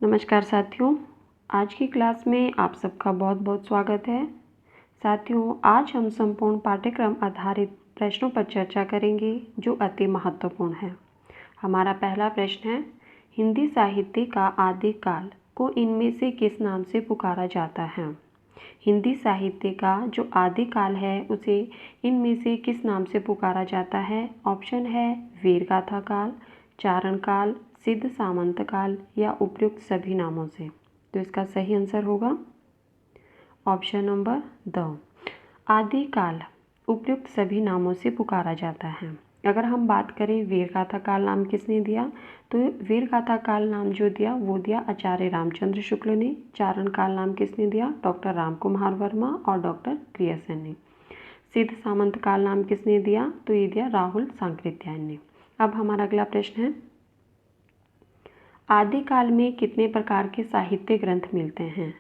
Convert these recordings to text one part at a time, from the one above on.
नमस्कार साथियों, आज की क्लास में आप सबका बहुत बहुत स्वागत है। साथियों, आज हम संपूर्ण पाठ्यक्रम आधारित प्रश्नों पर चर्चा करेंगे जो अति महत्वपूर्ण है। हमारा पहला प्रश्न है, हिंदी साहित्य का आदि काल को इनमें से किस नाम से पुकारा जाता है? हिंदी साहित्य का जो आदि काल है उसे इनमें से किस नाम से पुकारा जाता है? ऑप्शन है वीरगाथा काल, चारण काल, सिद्ध सामंत काल या उपयुक्त सभी नामों से। तो इसका सही आंसर होगा ऑप्शन नंबर द। आदि काल उपयुक्त सभी नामों से पुकारा जाता है। अगर हम बात करें वीरगाथा काल नाम किसने दिया, तो वीरगाथा काल नाम जो दिया वो दिया आचार्य रामचंद्र शुक्ल ने। चारण काल नाम किसने दिया? डॉक्टर राम कुमार वर्मा और डॉक्टर ग्रियर्सन ने। सिद्ध सामंत काल नाम किसने दिया? तो ये दिया राहुल सांकृत्यायन ने। अब हमारा अगला प्रश्न है, आदिकाल में कितने प्रकार के साहित्य ग्रंथ मिलते हैं?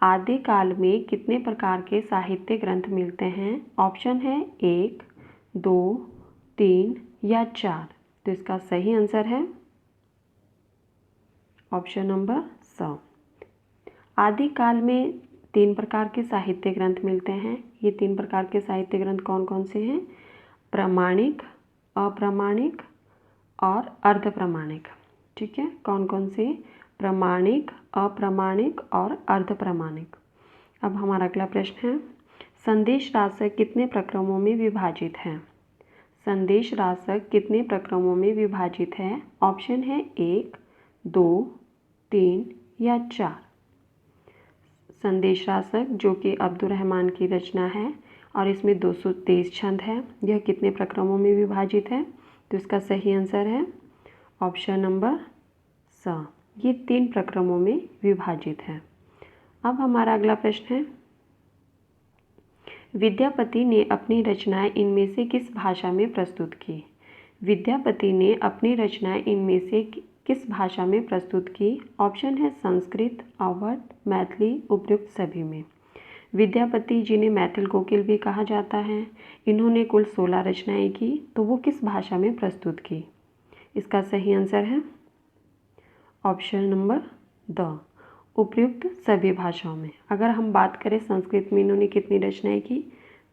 आदिकाल में कितने प्रकार के साहित्य ग्रंथ मिलते हैं? ऑप्शन है 1, 2, 3 या 4। तो इसका सही आंसर है ऑप्शन नंबर स। आदिकाल में 3 प्रकार के साहित्य ग्रंथ मिलते हैं। ये 3 प्रकार के साहित्य ग्रंथ कौन कौन से हैं? प्रामाणिक, अप्रामाणिक और अर्धप्रामाणिक। ठीक है, कौन कौन से? प्रामाणिक, अप्रामाणिक और अर्धप्रामाणिक। अब हमारा अगला प्रश्न है, संदेश राशक कितने प्रक्रमों में विभाजित है? संदेश राशक कितने प्रक्रमों में विभाजित है? ऑप्शन है 1, 2, 3 या 4। संदेश राशक जो कि अब्दुल रहमान की रचना है और इसमें 223 छंद है, यह कितने प्रक्रमों में विभाजित है? तो इसका सही आंसर है ऑप्शन नंबर स। ये 3 प्रक्रमों में विभाजित है। अब हमारा अगला प्रश्न है, विद्यापति ने अपनी रचनाएं इनमें से किस भाषा में प्रस्तुत की? विद्यापति ने अपनी रचनाएं इनमें से किस भाषा में प्रस्तुत की? ऑप्शन है संस्कृत, अवध, मैथिली, उपयुक्त सभी में। विद्यापति जिन्हें मैथिल कोकिल भी कहा जाता है, इन्होंने कुल 16 रचनाएं की, तो वो किस भाषा में प्रस्तुत की? इसका सही आंसर है ऑप्शन नंबर द, उपयुक्त सभी भाषाओं में। अगर हम बात करें संस्कृत में इन्होंने कितनी रचनाएं की,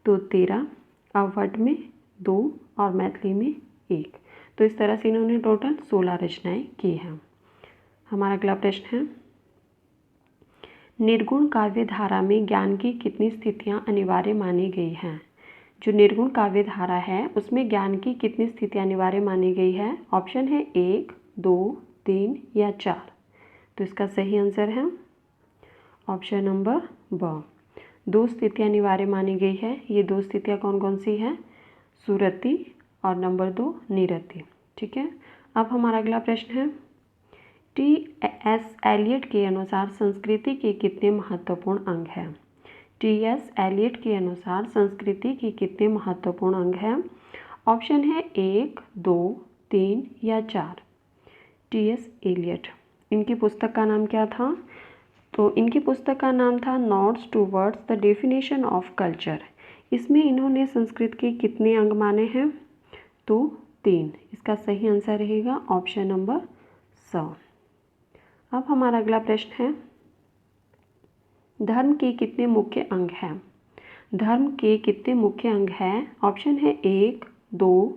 तो 13, अवध में 2 और मैथिली में 1। तो इस तरह से इन्होंने टोटल 16 रचनाएं की हैं। हमारा अगला प्रश्न है, निर्गुण काव्य धारा में ज्ञान की कितनी स्थितियां अनिवार्य मानी गई हैं? जो निर्गुण काव्य धारा है उसमें ज्ञान की कितनी स्थितियां अनिवार्य मानी गई है? ऑप्शन है 1, 2, 3 या 4। तो इसका सही आंसर है ऑप्शन नंबर ब, 2 स्थितियां अनिवार्य मानी गई है। ये 2 स्थितियां कौन कौन सी है? सुरति और नंबर 2 निरति। ठीक है, अब हमारा अगला प्रश्न है, T.S. एलियट के अनुसार संस्कृति के कितने महत्वपूर्ण अंग हैं? T.S. एलियट के अनुसार संस्कृति के कितने महत्वपूर्ण अंग हैं? ऑप्शन है 1, 2, 3 या 4। T.S. एलियट, इनकी पुस्तक का नाम क्या था? तो इनकी पुस्तक का नाम था notes towards the definition of culture. इसमें इन्होंने संस्कृत के कितने अंग माने हैं? तो 3। इसका सही आंसर रहेगा ऑप्शन नंबर स। अब हमारा अगला प्रश्न है, धर्म के कितने मुख्य अंग हैं? धर्म के कितने मुख्य अंग हैं? ऑप्शन है 1, 2,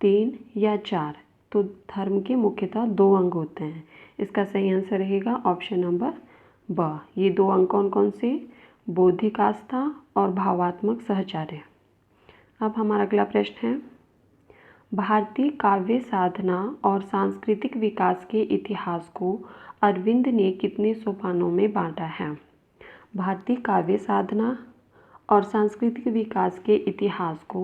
3 या 4। तो धर्म के मुख्यतः 2 अंग होते हैं। इसका सही आंसर रहेगा ऑप्शन नंबर ब। ये 2 अंग कौन कौन से? बौद्धिक आस्था और भावात्मक सहचर्य। अब हमारा अगला प्रश्न है, भारतीय काव्य साधना और सांस्कृतिक विकास के इतिहास को अरविंद ने कितने सोपानों में बांटा है? भारतीय काव्य साधना और सांस्कृतिक विकास के इतिहास को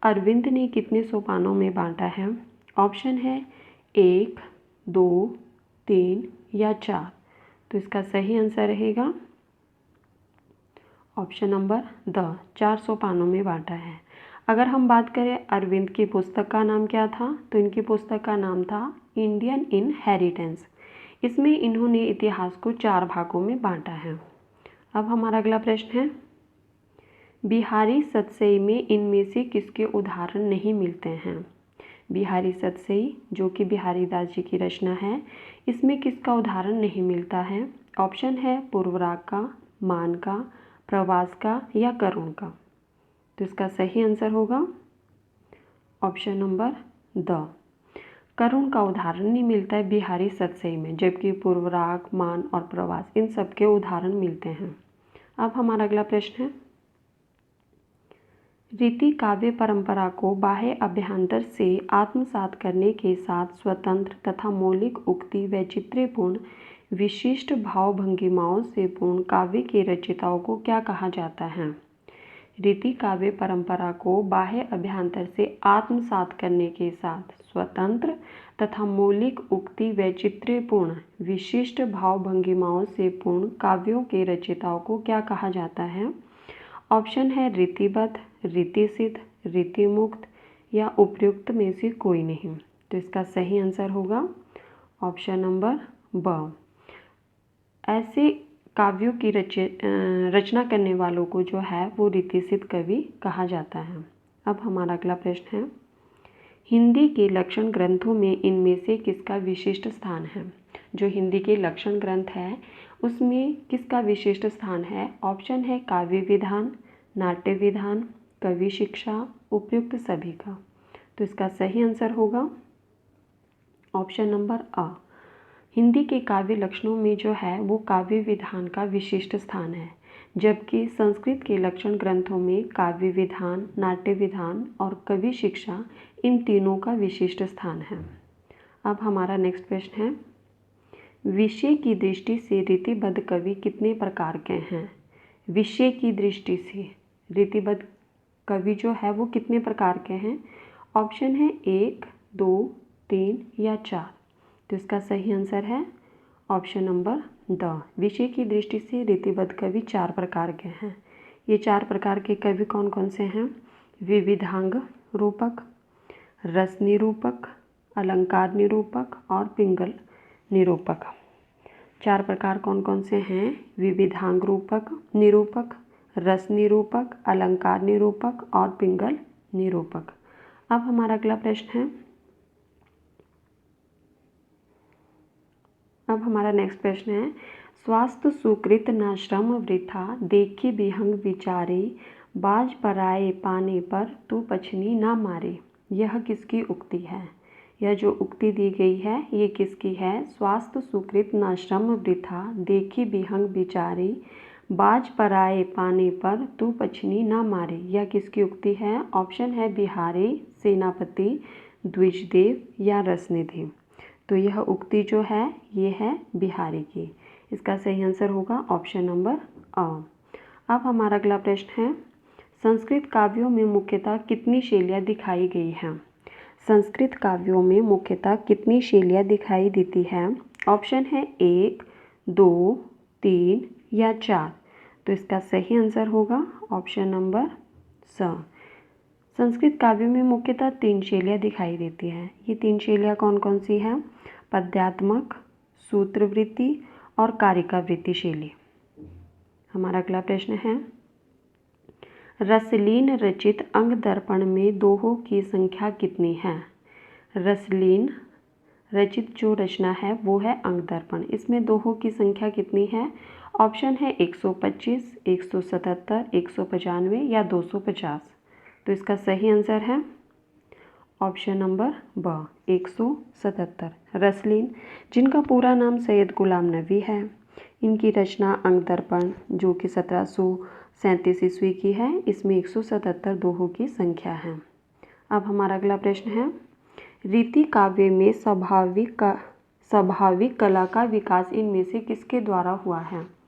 अरविंद ने कितने सोपानों में बांटा है? ऑप्शन है 1, 2, 3 या 4। तो इसका सही आंसर रहेगा ऑप्शन नंबर द, 4 सोपानों में बांटा है। अगर हम बात करें अरविंद की पुस्तक का नाम क्या था, तो इनकी पुस्तक का नाम था इंडियन इनहेरिटेंस। इसमें इन्होंने इतिहास को 4 भागों में बांटा है। अब हमारा अगला प्रश्न है, बिहारी सतसई में इनमें से किसके उदाहरण नहीं मिलते हैं? बिहारी सतसई जो कि बिहारी दास जी की रचना है, इसमें किसका उदाहरण नहीं मिलता है? ऑप्शन है पूर्वराग का, मान का, प्रवास का या करुण का। तो इसका सही आंसर होगा ऑप्शन नंबर द। करुण का उदाहरण नहीं मिलता है बिहारी सतसई में, जबकि पूर्वराग, मान और प्रवास इन सब के उदाहरण मिलते हैं। अब हमारा अगला प्रश्न है, रीति काव्य परंपरा को बाह्य अभ्यंतर से आत्मसात करने के साथ स्वतंत्र तथा मौलिक उक्ति व चित्रेपूर्ण विशिष्ट भावभंगिमाओं से पूर्ण काव्य के रचयिताओं को क्या कहा जाता है? रीति काव्य परंपरा को बाह्य अभ्यंतर से आत्मसात करने के साथ स्वतंत्र तथा मौलिक उक्ति व चित्रेपूर्ण विशिष्ट भावभंगिमाओं से पूर्ण काव्यों के रचयिताओं को क्या कहा जाता है? ऑप्शन है रीतिबद्ध, रीतिसिद्ध, रीतिमुक्त या उपर्युक्त में से कोई नहीं। तो इसका सही आंसर होगा ऑप्शन नंबर ब। ऐसे काव्यों की रचना करने वालों को जो है वो रीतिसिद्ध कवि कहा जाता है। अब हमारा अगला प्रश्न है, हिंदी के लक्षण ग्रंथों में इनमें से किसका विशिष्ट स्थान है? जो हिंदी के लक्षण ग्रंथ है उसमें किसका विशिष्ट स्थान है? ऑप्शन है काव्य विधान, नाट्य विधान, कवि शिक्षा, उपयुक्त सभी का। तो इसका सही आंसर होगा ऑप्शन नंबर अ। हिंदी के काव्य लक्षणों में जो है वो काव्य विधान का विशिष्ट स्थान है, जबकि संस्कृत के लक्षण ग्रंथों में काव्य विधान, नाट्य विधान और कवि शिक्षा इन तीनों का विशिष्ट स्थान है। अब हमारा नेक्स्ट प्रश्न है, विषय की दृष्टि से रीतिबद्ध कवि कितने प्रकार के हैं? विषय की दृष्टि से रीतिबद्ध कवि जो है वो कितने प्रकार के हैं? ऑप्शन है 1, 2, 3 या 4। तो इसका सही आंसर है ऑप्शन नंबर द। विषय की दृष्टि से रीतिबद्ध कवि 4 प्रकार के हैं। ये 4 प्रकार के कवि कौन कौन से हैं? विविधांग रूपक, रस निरूपक, अलंकार निरूपक और पिंगल निरूपक। 4 प्रकार कौन कौन से हैं? विविधांग रूपक निरूपक, रस निरूपक, अलंकार निरूपक और पिंगल निरूपक। अब हमारा अगला प्रश्न है, अब हमारा नेक्स्ट प्रश्न है, स्वास्थ्य सुकृत न श्रम वृथा, देखी विहंग विचारे, बाज पराए पाने पर तू पछनी ना मारे। यह किसकी उक्ति है? यह जो उक्ति दी गई है ये किसकी है? स्वास्थ्य सुकृत न श्रम वृथा, देखी विहंग विचारे, बाज पराए पाने पर तू पछनी ना मारे। यह किसकी उक्ति है? ऑप्शन है बिहारी, सेनापति, द्विजदेव या रसनिधि। तो यह उक्ति जो है ये है बिहारी की। इसका सही आंसर होगा ऑप्शन नंबर अ। अब हमारा अगला प्रश्न है, संस्कृत काव्यों में मुख्यतः कितनी शैलियाँ दिखाई गई हैं? संस्कृत काव्यों में मुख्यतः कितनी शैलियाँ दिखाई देती हैं? ऑप्शन है 1, 2, 3 या 4। तो इसका सही आंसर होगा ऑप्शन नंबर स। संस्कृत काव्यों में मुख्यतः 3 शैलियाँ दिखाई देती हैं। ये 3 शैलियाँ कौन कौन सी हैं? पद्यात्मक, सूत्रवृत्ति और कारिकावृत्ति शैली। हमारा अगला प्रश्न है, रसलीन रचित अंग दर्पण में दोहों की संख्या कितनी है? रसलीन रचित जो रचना है वो है अंग दर्पण। इसमें दोहों की संख्या कितनी है? ऑप्शन है 125, 177, 195 या 250। तो इसका सही आंसर है ऑप्शन नंबर ब 177। रसलीन जिनका पूरा नाम सैयद गुलाम नबी है, इनकी रचना अंग दर्पण जो कि 1737 ईस्वी की है, इसमें 177 दोहों की संख्या है। अब हमारा अगला प्रश्न है, रीति काव्य में स्वाभाविक कला का विकास इनमें से किसके द्वारा हुआ है?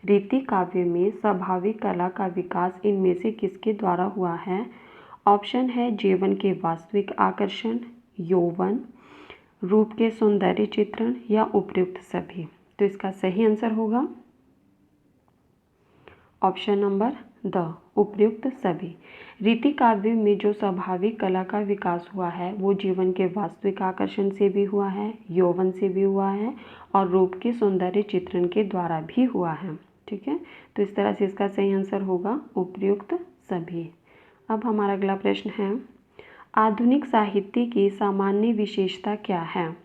रीति काव्य में स्वाभाविक कला का विकास इनमें से किसके द्वारा हुआ है? ऑप्शन है जीवन के वास्तविक आकर्षण, यौवन, रूप के सौंदर्य चित्रण या उपयुक्त सभी। तो इसका सही आंसर होगा ऑप्शन नंबर द, उपयुक्त सभी। रीति काव्य में जो स्वाभाविक कला का विकास हुआ है वो जीवन के वास्तविक आकर्षण से भी हुआ है, यौवन से भी हुआ है और रूप के सौंदर्य चित्रण के द्वारा भी हुआ है। ठीक है, तो इस तरह से इसका सही आंसर होगा उपयुक्त सभी। अब हमारा अगला प्रश्न है, आधुनिक साहित्य की सामान्य विशेषता क्या है?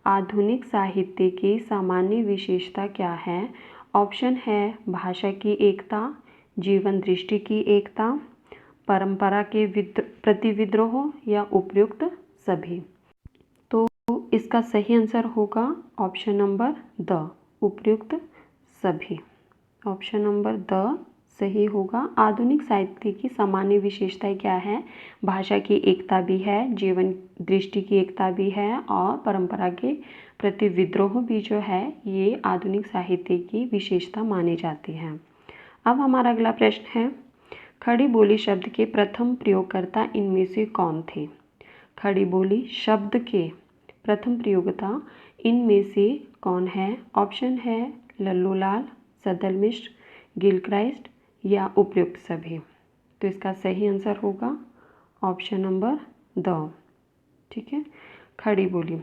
आधुनिक साहित्य की सामान्य विशेषता क्या है? ऑप्शन है भाषा की एकता, जीवन दृष्टि की एकता, परंपरा के प्रति विद्रोह या उपयुक्त सभी। तो इसका सही आंसर होगा ऑप्शन नंबर द, उपयुक्त सभी। ऑप्शन नंबर द सही होगा। आधुनिक साहित्य की सामान्य विशेषताएं क्या है? भाषा की एकता भी है, जीवन दृष्टि की एकता भी है और परंपरा के प्रति विद्रोह भी जो है ये आधुनिक साहित्य की विशेषता मानी जाती है। अब हमारा अगला प्रश्न है, खड़ी बोली शब्द के प्रथम प्रयोगकर्ता इनमें से कौन थे? खड़ी बोली शब्द के प्रथम प्रयोगकर्ता इनमें से कौन है? ऑप्शन है लल्लूलाल, सदल मिश्र, गिलक्राइस्ट या उपयुक्त सभी। तो इसका सही आंसर होगा ऑप्शन नंबर द। ठीक है, खड़ी बोली।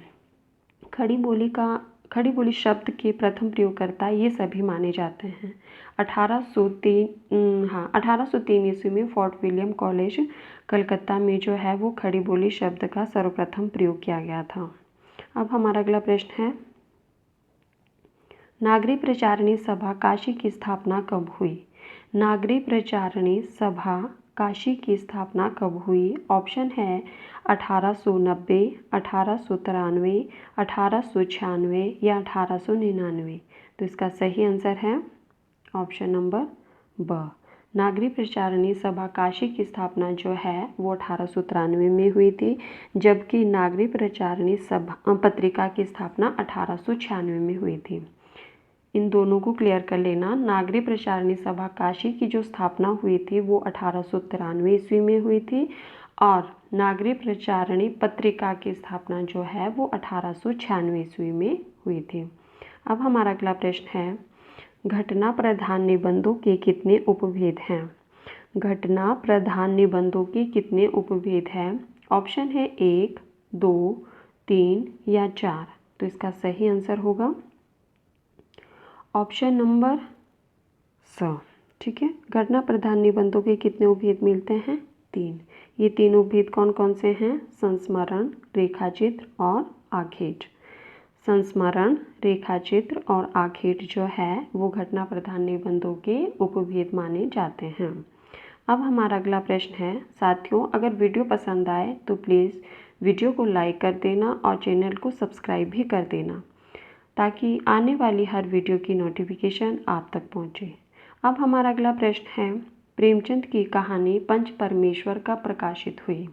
खड़ी बोली शब्द के प्रथम प्रयोगकर्ता ये सभी माने जाते हैं। 1803 ईस्वी में फोर्ट विलियम कॉलेज कलकत्ता में जो है वो खड़ी बोली शब्द का सर्वप्रथम प्रयोग किया गया था। अब हमारा अगला प्रश्न है, नागरी प्रचारिणी सभा काशी की स्थापना कब हुई? नागरी प्रचारिणी सभा काशी की स्थापना कब हुई? ऑप्शन है 1890, 1893, 1896 या 1899। तो इसका सही आंसर है ऑप्शन नंबर ब। नागरी प्रचारिणी सभा काशी की स्थापना जो है वो 1893 में हुई थी, जबकि नागरी प्रचारिणी सभा पत्रिका की स्थापना 1896 में हुई थी। इन दोनों को क्लियर कर लेना। नागरी प्रचारिणी सभा काशी की जो स्थापना हुई थी वो 1893 ईस्वी में हुई थी और नागरी प्रचारिणी पत्रिका की स्थापना जो है वो 1896 ईस्वी में हुई थी। अब हमारा अगला प्रश्न है, घटना प्रधान निबंधों के कितने उपभेद हैं? घटना प्रधान निबंधों के कितने उपभेद हैं? ऑप्शन है 1, 2, 3 या 4। तो इसका सही आंसर होगा ऑप्शन नंबर स। ठीक है, घटना प्रधान निबंधों के कितने उपभेद मिलते हैं? 3। ये तीन उपभेद कौन कौन से हैं? संस्मरण, रेखाचित्र और आखेट। संस्मरण, रेखाचित्र और आखेट जो है वो घटना प्रधान निबंधों के उपभेद माने जाते हैं। अब हमारा अगला प्रश्न है, साथियों अगर वीडियो पसंद आए तो प्लीज़ वीडियो को लाइक कर देना और चैनल को सब्सक्राइब भी कर देना ताकि आने वाली हर वीडियो की नोटिफिकेशन आप तक पहुंचे। अब हमारा अगला प्रश्न है, प्रेमचंद की कहानी पंच परमेश्वर कब प्रकाशित हुई?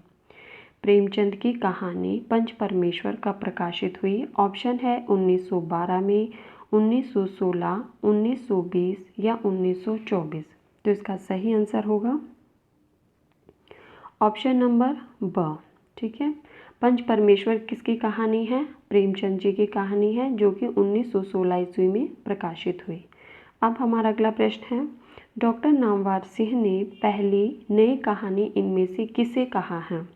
प्रेमचंद की कहानी पंच परमेश्वर कब प्रकाशित हुई? ऑप्शन है 1912 में, 1916, 1920 या 1924। तो इसका सही आंसर होगा ऑप्शन नंबर ब। ठीक है, पंच परमेश्वर किसकी कहानी है? प्रेमचंद जी की कहानी है जो कि 1916 ईस्वी में प्रकाशित हुई। अब हमारा अगला प्रश्न है, डॉक्टर नामवर सिंह ने पहली नई कहानी इनमें से किसे कहा है?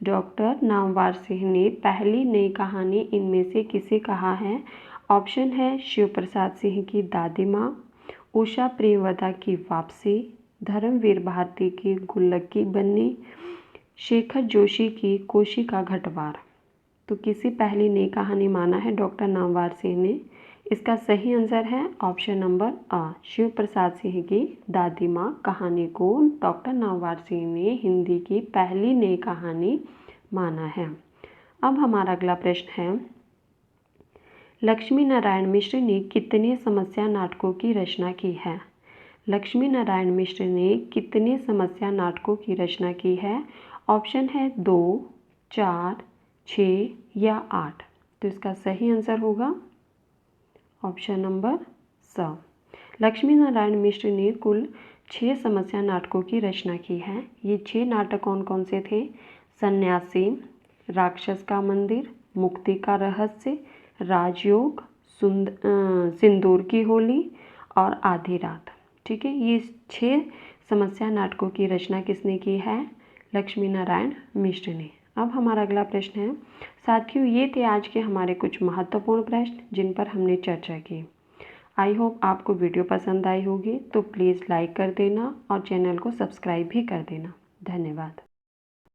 डॉक्टर नामवर सिंह ने पहली नई कहानी इनमें से किसे कहा है? ऑप्शन है शिव प्रसाद सिंह की दादी माँ, उषा प्रेमवदा की वापसी, धर्मवीर भारती की गुल्लक की बन्नी, शेखर जोशी की कोशी का घटवार। तो किसी पहली नई कहानी माना है डॉक्टर नामवर सिंह ने? इसका सही आंसर है ऑप्शन नंबर आ, शिव प्रसाद सिंह की दादी माँ कहानी को डॉक्टर नामवर सिंह ने हिंदी की पहली नई कहानी माना है। अब हमारा अगला प्रश्न है, लक्ष्मी नारायण मिश्र ने कितने समस्या नाटकों की रचना की है? लक्ष्मी नारायण मिश्र ने कितने समस्या नाटकों की रचना की है? ऑप्शन है 2, 4, 6 या 8। तो इसका सही आंसर होगा ऑप्शन नंबर स। लक्ष्मी नारायण मिश्र ने कुल 6 समस्या नाटकों की रचना की है। ये 6 नाटक कौन कौन से थे? सन्यासी, राक्षस का मंदिर, मुक्ति का रहस्य, राजयोग, सिंदूर की होली और आधी रात। ठीक है, ये 6 समस्या नाटकों की रचना किसने की है? लक्ष्मी नारायण मिश्र ने। अब हमारा अगला प्रश्न है, साथियों ये थे आज के हमारे कुछ महत्वपूर्ण प्रश्न जिन पर हमने चर्चा की। आई होप आपको वीडियो पसंद आई होगी, तो प्लीज़ लाइक कर देना और चैनल को सब्सक्राइब भी कर देना। धन्यवाद।